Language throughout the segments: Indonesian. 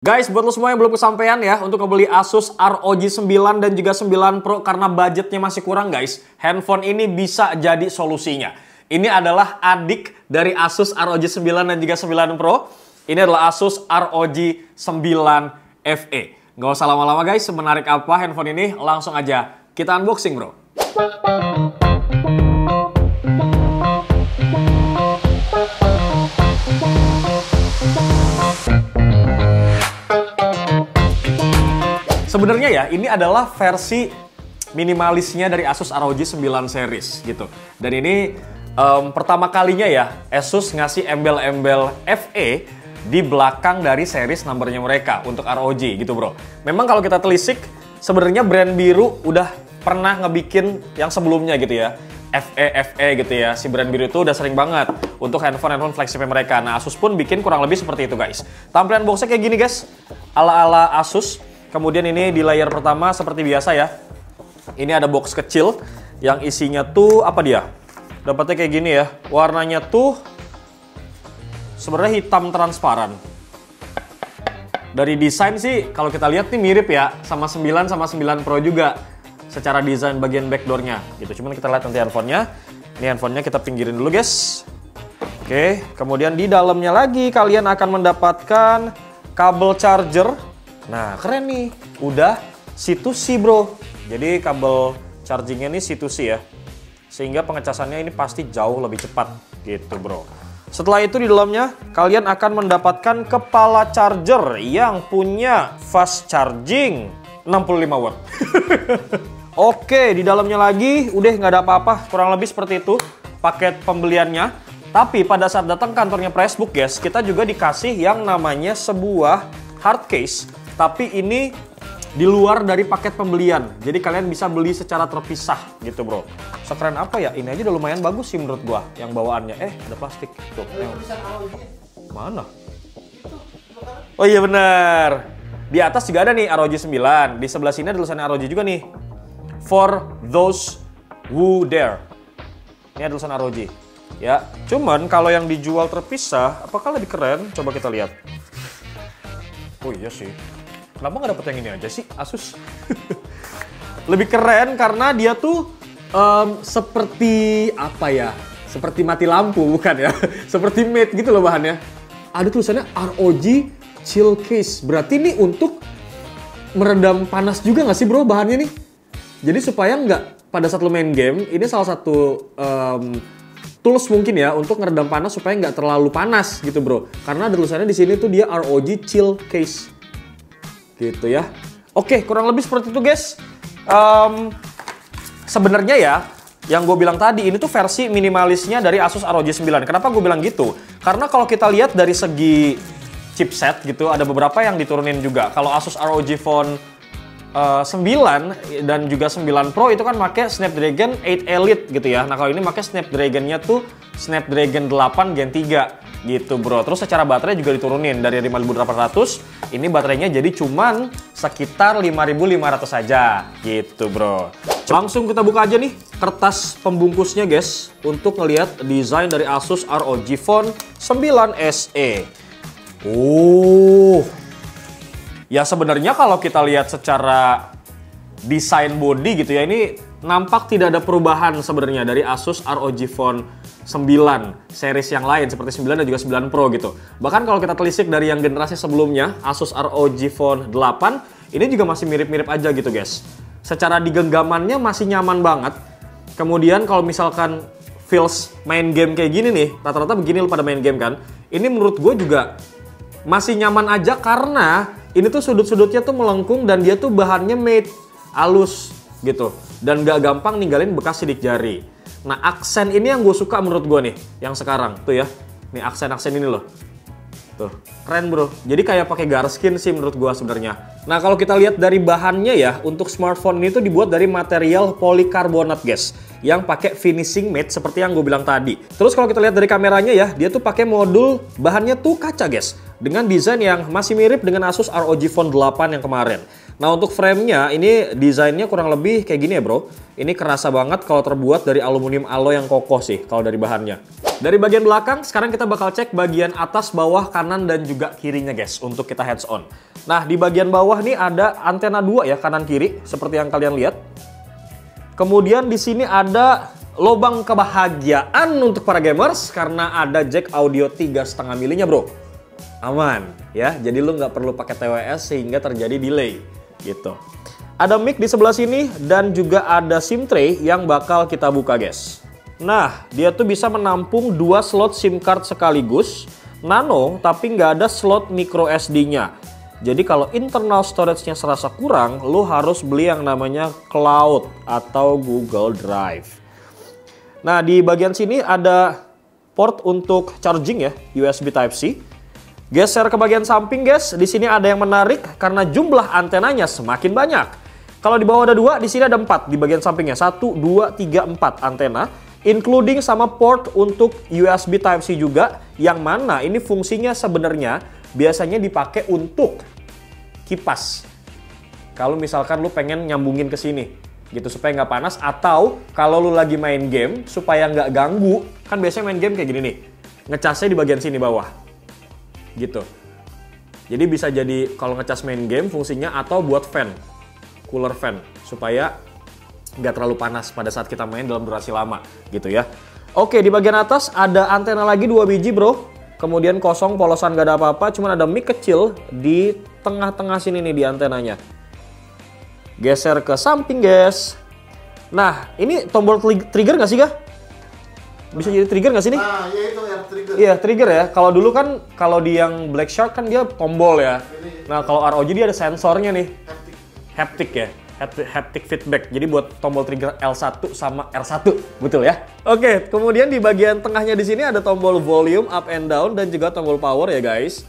Guys, buat lo semua yang belum kesampaian ya untuk ngebeli Asus ROG 9 dan juga 9 Pro karena budgetnya masih kurang guys, handphone ini bisa jadi solusinya. Ini adalah adik dari Asus ROG 9 dan juga 9 Pro. Ini adalah Asus ROG 9 FE. Gak usah lama-lama guys, semenarik apa handphone ini, langsung aja kita unboxing bro. Sebenarnya ya, ini adalah versi minimalisnya dari Asus ROG 9 series gitu. Dan ini pertama kalinya ya, Asus ngasih embel-embel FE di belakang dari series numbernya mereka untuk ROG gitu bro. Memang kalau kita telisik, sebenarnya brand biru udah pernah ngebikin yang sebelumnya gitu ya. FE gitu ya, si brand biru itu udah sering banget untuk handphone flagship mereka. Nah, Asus pun bikin kurang lebih seperti itu guys. Tampilan boxnya kayak gini guys, ala-ala Asus. Kemudian ini di layar pertama seperti biasa ya. Ini ada box kecil yang isinya tuh apa dia? Dapatnya kayak gini ya. Warnanya tuh sebenarnya hitam transparan. Dari desain sih kalau kita lihat nih mirip ya sama 9 sama 9 Pro juga secara desain bagian backdoornya gitu. Cuman kita lihat nanti handphonenya. Ini handphonenya kita pinggirin dulu guys. Oke, kemudian di dalamnya lagi kalian akan mendapatkan kabel charger. Nah, keren nih. Udah C2C, bro. Jadi kabel chargingnya ini C2C ya. Sehingga pengecasannya ini pasti jauh lebih cepat gitu, bro. Setelah itu di dalamnya kalian akan mendapatkan kepala charger yang punya fast charging 65 watt. Oke, di dalamnya lagi udah nggak ada apa-apa. Kurang lebih seperti itu paket pembeliannya. Tapi pada saat datang kantornya Pressbook, guys, kita juga dikasih yang namanya sebuah hard case. Tapi ini di luar dari paket pembelian. Jadi kalian bisa beli secara terpisah gitu bro. Sekeren apa ya? Ini aja udah lumayan bagus sih menurut gua. Yang bawaannya. Ada plastik. Tuh. Mana? Oh iya benar. Di atas juga ada nih ROG 9. Di sebelah sini ada tulisannya ROG juga nih. For those who dare. Ini ada tulisan ROG. Ya, cuman kalau yang dijual terpisah, apakah lebih keren? Coba kita lihat. Oh iya sih. Kenapa nggak dapet yang ini aja sih, Asus? Lebih keren karena dia tuh seperti apa ya? Seperti mati lampu, bukan ya? Seperti matte gitu loh bahannya. Ada tulisannya ROG Chill Case. Berarti ini untuk meredam panas juga nggak sih bro bahannya nih? Jadi supaya nggak pada saat lo main game, ini salah satu tools mungkin ya untuk ngeredam panas supaya nggak terlalu panas gitu bro. Karena ada tulisannya di sini tuh dia ROG Chill Case. Gitu ya. Oke, kurang lebih seperti itu guys. Sebenarnya ya, yang gue bilang tadi ini tuh versi minimalisnya dari Asus ROG 9. Kenapa gue bilang gitu? Karena kalau kita lihat dari segi chipset gitu, ada beberapa yang diturunin juga. Kalau Asus ROG Phone 9 dan juga 9 Pro itu kan pakai Snapdragon 8 Elite gitu ya. Nah, kalau ini pakai Snapdragon-nya tuh Snapdragon 8 Gen 3 gitu bro. Terus secara baterai juga diturunin dari 5800. Ini baterainya jadi cuman sekitar 5500 saja gitu bro. Langsung kita buka aja nih kertas pembungkusnya guys untuk ngelihat desain dari Asus ROG Phone 9 SE. Ya sebenarnya kalau kita lihat secara desain body gitu ya, ini nampak tidak ada perubahan sebenarnya dari Asus ROG Phone 9 series yang lain seperti 9 dan juga 9 Pro gitu. Bahkan kalau kita telisik dari yang generasi sebelumnya, Asus ROG Phone 8, ini juga masih mirip-mirip aja gitu guys. Secara digenggamannya masih nyaman banget. Kemudian kalau misalkan feels main game kayak gini nih, rata-rata begini lo pada main game kan, ini menurut gue juga masih nyaman aja karena ini tuh sudut-sudutnya tuh melengkung dan dia tuh bahannya matte, halus gitu. Dan gak gampang ninggalin bekas sidik jari. Nah, aksen ini yang gue suka menurut gue nih, yang sekarang tuh ya. Nih aksen-aksen ini loh. Tuh, keren bro. Jadi kayak pakai garskin sih menurut gue sebenarnya. Nah, kalau kita lihat dari bahannya ya, untuk smartphone ini tuh dibuat dari material polikarbonat guys. yang pakai finishing matte seperti yang gue bilang tadi. Terus kalau kita lihat dari kameranya ya, dia tuh pakai modul bahannya tuh kaca guys, dengan desain yang masih mirip dengan Asus ROG Phone 8 yang kemarin. Nah untuk framenya ini desainnya kurang lebih kayak gini ya bro. Ini kerasa banget kalau terbuat dari aluminium alloy yang kokoh sih kalau dari bahannya. Dari bagian belakang, sekarang kita bakal cek bagian atas, bawah, kanan, dan juga kirinya guys untuk kita hands on. Nah di bagian bawah nih ada antena 2 ya, kanan kiri seperti yang kalian lihat. Kemudian di sini ada lubang kebahagiaan untuk para gamers karena ada jack audio 3,5 milinya bro. Aman ya, jadi lu nggak perlu pakai TWS sehingga terjadi delay gitu. Ada mic di sebelah sini dan juga ada SIM tray yang bakal kita buka guys. Nah, dia tuh bisa menampung 2 slot SIM card sekaligus, nano tapi nggak ada slot micro SD-nya. Jadi kalau internal storage-nya serasa kurang, lo harus beli yang namanya Cloud atau Google Drive. Nah, di bagian sini ada port untuk charging ya, USB Type-C. Geser ke bagian samping guys, di sini ada yang menarik karena jumlah antenanya semakin banyak. Kalau di bawah ada 2, di sini ada 4 di bagian sampingnya. 1, 2, 3, 4 antena. Including sama port untuk USB Type-C juga, yang mana ini fungsinya sebenarnya biasanya dipakai untuk kipas. Kalau misalkan lu pengen nyambungin ke sini, gitu supaya nggak panas, atau kalau lu lagi main game supaya nggak ganggu, kan biasanya main game kayak gini nih, ngecasnya di bagian sini bawah, gitu. Jadi bisa jadi kalau ngecas main game fungsinya, atau buat fan, cooler fan, supaya nggak terlalu panas pada saat kita main dalam durasi lama gitu ya. Oke, di bagian atas ada antena lagi 2 biji bro. Kemudian kosong, polosan, gak ada apa-apa, cuman ada mic kecil di tengah-tengah sini nih di antenanya. Geser ke samping guys. Nah, ini tombol trigger nggak sih kah? Bisa jadi trigger nggak sih nih? Nah, ya itu yang trigger. Iya, trigger ya. Kalau dulu kan, kalau di yang Black Shark kan dia tombol ya. Nah, kalau ROG dia ada sensornya nih. Haptic ya. Haptic feedback, jadi buat tombol trigger L1 sama R1, betul ya? Oke, kemudian di bagian tengahnya di sini ada tombol volume up and down dan juga tombol power ya guys.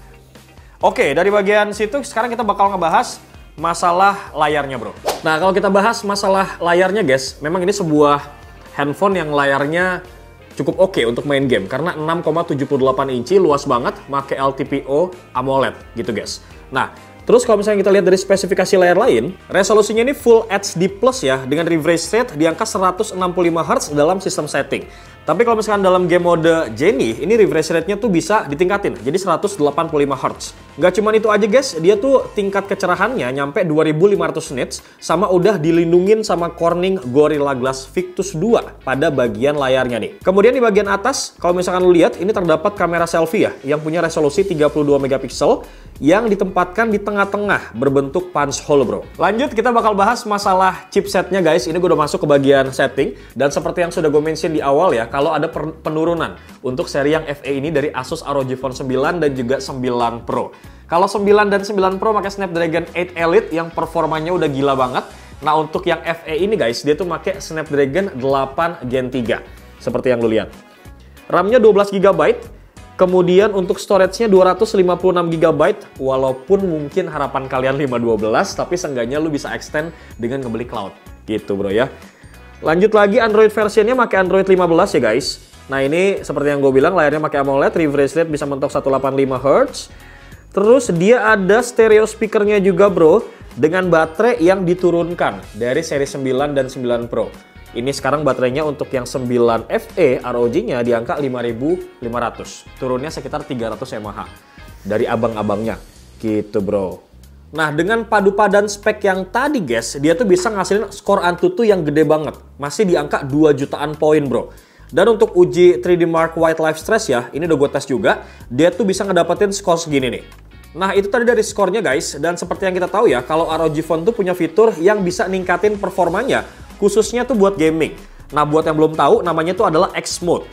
Oke, dari bagian situ sekarang kita bakal ngebahas masalah layarnya bro. Nah kalau kita bahas masalah layarnya guys, memang ini sebuah handphone yang layarnya cukup oke untuk main game karena 6,78 inci, luas banget, pakai LTPO AMOLED gitu guys. Nah, terus kalau misalnya kita lihat dari spesifikasi layar lain, resolusinya ini Full HD Plus ya, dengan refresh rate di angka 165 Hz dalam sistem setting. Tapi kalau misalkan dalam game mode Genie, ini refresh rate-nya tuh bisa ditingkatin, jadi 185 Hz. Nggak cuma itu aja guys, dia tuh tingkat kecerahannya nyampe 2500 nits, sama udah dilindungin sama Corning Gorilla Glass Victus 2 pada bagian layarnya nih. Kemudian di bagian atas, kalau misalkan lu lihat, ini terdapat kamera selfie ya, yang punya resolusi 32 megapiksel, yang ditempatkan di tengah-tengah berbentuk punch hole bro. Lanjut kita bakal bahas masalah chipsetnya guys. Ini gue udah masuk ke bagian setting, dan seperti yang sudah gue mention di awal ya, kalau ada penurunan untuk seri yang FE ini dari Asus ROG Phone 9 dan juga 9 Pro. Kalau 9 dan 9 Pro pakai Snapdragon 8 Elite yang performanya udah gila banget. Nah untuk yang FE ini guys, dia tuh pakai Snapdragon 8 Gen 3 seperti yang lu lihat. RAM-nya 12 GB. Kemudian untuk storage-nya 256 GB, walaupun mungkin harapan kalian 512, tapi seenggaknya lu bisa extend dengan ngebeli cloud. Gitu bro ya. Lanjut lagi, Android versionnya pakai Android 15 ya guys. Nah ini seperti yang gue bilang, layarnya pakai AMOLED, refresh rate bisa mentok 185 Hz. Terus dia ada stereo speakernya juga bro, dengan baterai yang diturunkan dari seri 9 dan 9 Pro. Ini sekarang baterainya untuk yang 9 FE ROG-nya di angka 5500. Turunnya sekitar 300 mAh dari abang-abangnya. Gitu bro. Nah dengan padu padan spek yang tadi guys, dia tuh bisa ngasilin skor Antutu yang gede banget. Masih di angka 2 jutaan poin bro. Dan untuk uji 3D Mark Wildlife Stress ya, ini udah gue tes juga. Dia tuh bisa ngedapetin skor segini nih. Nah itu tadi dari skornya guys. Dan seperti yang kita tahu ya, kalau ROG Phone tuh punya fitur yang bisa ningkatin performanya, khususnya tuh buat gaming. Nah buat yang belum tahu, namanya tuh adalah X Mode.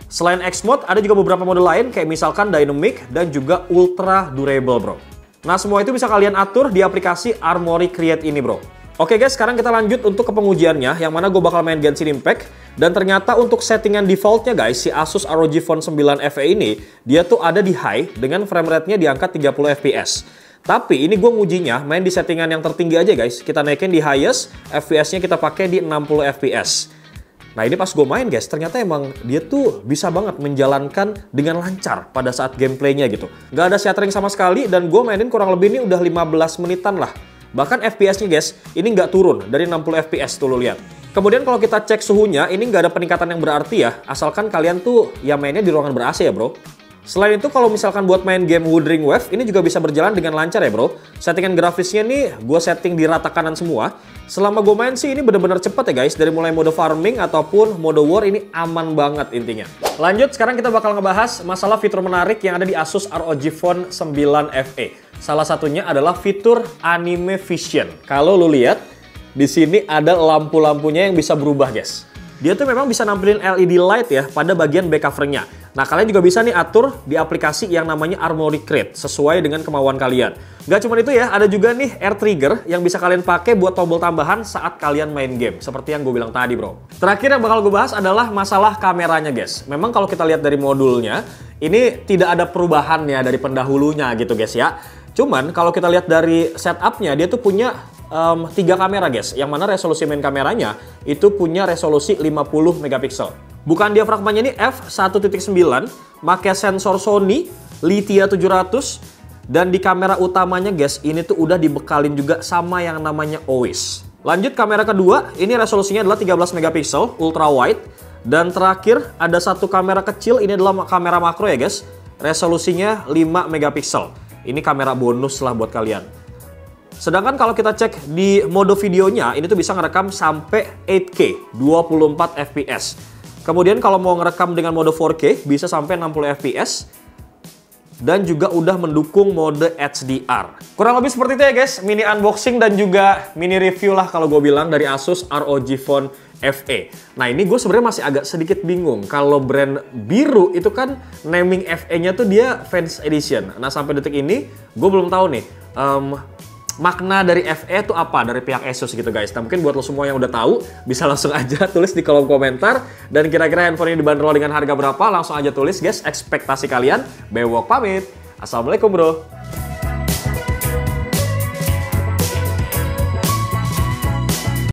Selain X Mode, ada juga beberapa mode lain kayak misalkan Dynamic dan juga Ultra Durable bro. Nah semua itu bisa kalian atur di aplikasi Armoury Create ini bro. Oke guys, sekarang kita lanjut untuk ke pengujiannya, yang mana gue bakal main Genshin Impact. Dan ternyata untuk settingan defaultnya guys, si Asus ROG Phone 9 FE ini, dia tuh ada di high dengan frame rate-nya di angka 30 fps. Tapi ini gue ngujinya main di settingan yang tertinggi aja guys. Kita naikin di highest, FPS-nya kita pakai di 60 fps. Nah ini pas gue main guys, ternyata emang dia tuh bisa banget menjalankan dengan lancar pada saat gameplaynya gitu. Nggak ada stuttering sama sekali dan gue mainin kurang lebih ini udah 15 menitan lah. Bahkan FPS-nya guys, ini nggak turun dari 60 FPS tuh lo lihat. Kemudian kalau kita cek suhunya, ini nggak ada peningkatan yang berarti ya, asalkan kalian tuh ya mainnya di ruangan ber-AC ya bro. Selain itu kalau misalkan buat main game Wuthering Waves, ini juga bisa berjalan dengan lancar ya bro. Settingan grafisnya nih, gue setting di rata kanan semua. Selama gue main sih ini bener-bener cepet ya guys, dari mulai mode farming ataupun mode war ini aman banget intinya. Lanjut, sekarang kita bakal ngebahas masalah fitur menarik yang ada di Asus ROG Phone 9 FE. Salah satunya adalah fitur Anime Vision. Kalau lu lihat, di sini ada lampu-lampunya yang bisa berubah guys. Dia tuh memang bisa nampilin LED light ya pada bagian back covernya. Nah kalian juga bisa nih atur di aplikasi yang namanya Armoury Crate sesuai dengan kemauan kalian. Gak cuma itu ya, ada juga nih air trigger yang bisa kalian pakai buat tombol tambahan saat kalian main game. Seperti yang gue bilang tadi bro. Terakhir yang bakal gue bahas adalah masalah kameranya guys. Memang kalau kita lihat dari modulnya, ini tidak ada perubahan ya dari pendahulunya gitu guys ya. Cuman kalau kita lihat dari setupnya, dia tuh punya 3 kamera guys, yang mana resolusi main kameranya itu punya resolusi 50 megapiksel. Bukan diafragmanya ini f1.9, pakai sensor Sony Lithia 700, dan di kamera utamanya guys, ini tuh udah dibekalin juga sama yang namanya OIS. Lanjut kamera kedua, ini resolusinya adalah 13 megapiksel, ultra wide, dan terakhir ada satu kamera kecil, ini adalah kamera makro ya guys, resolusinya 5 megapiksel. Ini kamera bonus lah buat kalian. Sedangkan kalau kita cek di mode videonya, ini tuh bisa ngerekam sampai 8K, 24 FPS. Kemudian kalau mau ngerekam dengan mode 4K, bisa sampai 60 FPS. Dan juga udah mendukung mode HDR. Kurang lebih seperti itu ya guys, mini unboxing dan juga mini review lah kalau gue bilang dari Asus ROG Phone FE. Nah ini gue sebenarnya masih agak sedikit bingung. Kalau brand biru itu kan naming FE-nya tuh dia Fans Edition. Nah sampai detik ini, gue belum tahu nih. Makna dari FE itu apa dari pihak Asus gitu guys. Nah mungkin buat lo semua yang udah tahu bisa langsung aja tulis di kolom komentar. Dan kira-kira handphone ini dibanderol dengan harga berapa, langsung aja tulis guys ekspektasi kalian. Bewok pamit. Assalamualaikum bro.